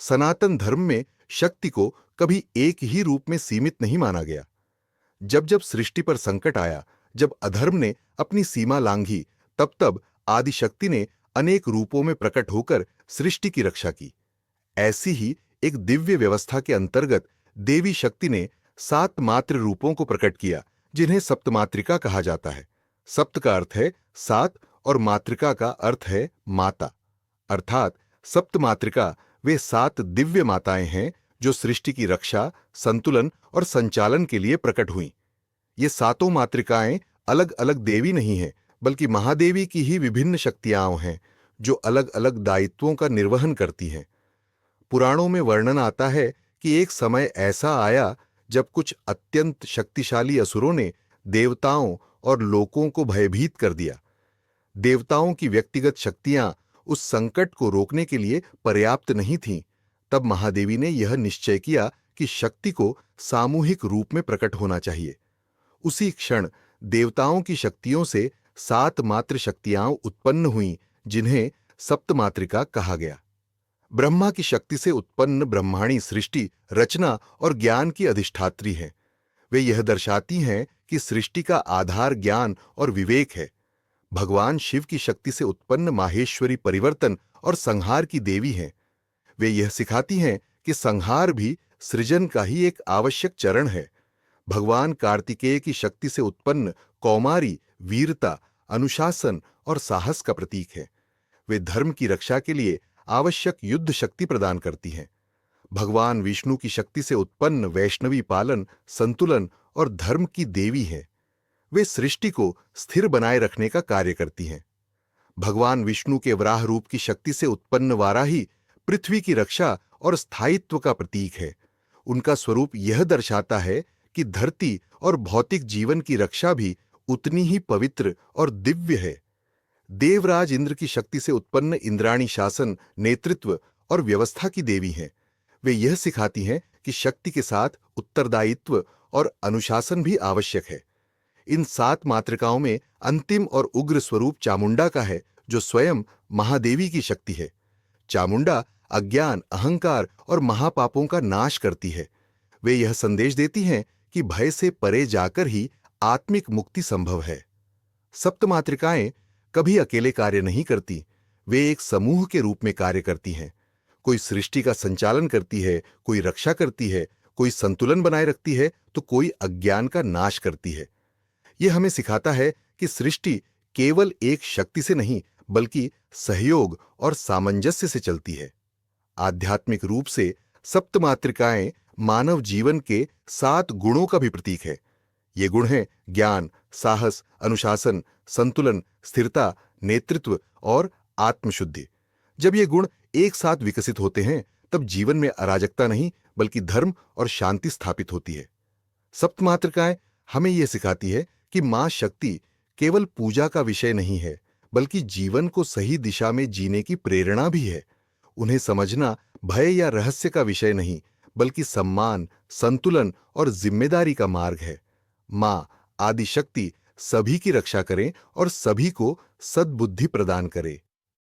सनातन धर्म में शक्ति को कभी एक ही रूप में सीमित नहीं माना गया। जब जब सृष्टि पर संकट आया, जब अधर्म ने अपनी सीमा लांघी, तब तब आदिशक्ति ने अनेक रूपों में प्रकट होकर सृष्टि की रक्षा की। ऐसी ही एक दिव्य व्यवस्था के अंतर्गत देवी शक्ति ने 7 मात्र रूपों को प्रकट किया, जिन्हें सप्तमातृका कहा जाता है। सप्त का अर्थ है 7 और मातृका का अर्थ है माता। अर्थात सप्तमातृका वे 7 दिव्य माताएं हैं जो सृष्टि की रक्षा, संतुलन और संचालन के लिए प्रकट हुईं। ये 7 मातृकाएं अलग अलग देवी नहीं हैं, बल्कि महादेवी की ही विभिन्न शक्तियां हैं जो अलग अलग दायित्वों का निर्वहन करती हैं। पुराणों में वर्णन आता है कि एक समय ऐसा आया जब कुछ अत्यंत शक्तिशाली असुरों ने देवताओं और लोकों को भयभीत कर दिया। देवताओं की व्यक्तिगत शक्तियां उस संकट को रोकने के लिए पर्याप्त नहीं थीं। तब महादेवी ने यह निश्चय किया कि शक्ति को सामूहिक रूप में प्रकट होना चाहिए। उसी क्षण देवताओं की शक्तियों से 7 मात्र शक्तियां उत्पन्न हुईं, जिन्हें सप्तमातृका कहा गया। ब्रह्मा की शक्ति से उत्पन्न ब्रह्माणी सृष्टि, रचना और ज्ञान की अधिष्ठात्री हैं। वे यह दर्शाती हैं कि सृष्टि का आधार ज्ञान और विवेक है। भगवान शिव की शक्ति से उत्पन्न माहेश्वरी परिवर्तन और संहार की देवी हैं। वे यह सिखाती हैं कि संहार भी सृजन का ही एक आवश्यक चरण है। भगवान कार्तिकेय की शक्ति से उत्पन्न कौमारी वीरता, अनुशासन और साहस का प्रतीक है। वे धर्म की रक्षा के लिए आवश्यक युद्ध शक्ति प्रदान करती हैं। भगवान विष्णु की शक्ति से उत्पन्न वैष्णवी पालन, संतुलन और धर्म की देवी हैं। वे सृष्टि को स्थिर बनाए रखने का कार्य करती हैं। भगवान विष्णु के वराह रूप की शक्ति से उत्पन्न वाराही पृथ्वी की रक्षा और स्थायित्व का प्रतीक है। उनका स्वरूप यह दर्शाता है कि धरती और भौतिक जीवन की रक्षा भी उतनी ही पवित्र और दिव्य है। देवराज इंद्र की शक्ति से उत्पन्न इंद्राणी शासन, नेतृत्व और व्यवस्था की देवी हैं। वे यह सिखाती हैं कि शक्ति के साथ उत्तरदायित्व और अनुशासन भी आवश्यक है। इन 7 मातृकाओं में अंतिम और उग्र स्वरूप चामुंडा का है, जो स्वयं महादेवी की शक्ति है। चामुंडा अज्ञान, अहंकार और महापापों का नाश करती है। वे यह संदेश देती हैं कि भय से परे जाकर ही आत्मिक मुक्ति संभव है। सप्तमातृकाएं कभी अकेले कार्य नहीं करती। वे एक समूह के रूप में कार्य करती हैं। कोई सृष्टि का संचालन करती है, कोई रक्षा करती है, कोई संतुलन बनाए रखती है, तो कोई अज्ञान का नाश करती है। यह हमें सिखाता है कि सृष्टि केवल एक शक्ति से नहीं, बल्कि सहयोग और सामंजस्य से चलती है। आध्यात्मिक रूप से सप्तमातृकाएं मानव जीवन के 7 गुणों का भी प्रतीक है। ये गुण हैं ज्ञान, साहस, अनुशासन, संतुलन, स्थिरता, नेतृत्व और आत्मशुद्धि। जब ये गुण एक साथ विकसित होते हैं, तब जीवन में अराजकता नहीं, बल्कि धर्म और शांति स्थापित होती है। सप्तमातृकाएं हमें यह सिखाती है कि मां शक्ति केवल पूजा का विषय नहीं है, बल्कि जीवन को सही दिशा में जीने की प्रेरणा भी है। उन्हें समझना भय या रहस्य का विषय नहीं, बल्कि सम्मान, संतुलन और जिम्मेदारी का मार्ग है। मां आदिशक्ति सभी की रक्षा करें और सभी को सद्बुद्धि प्रदान करे।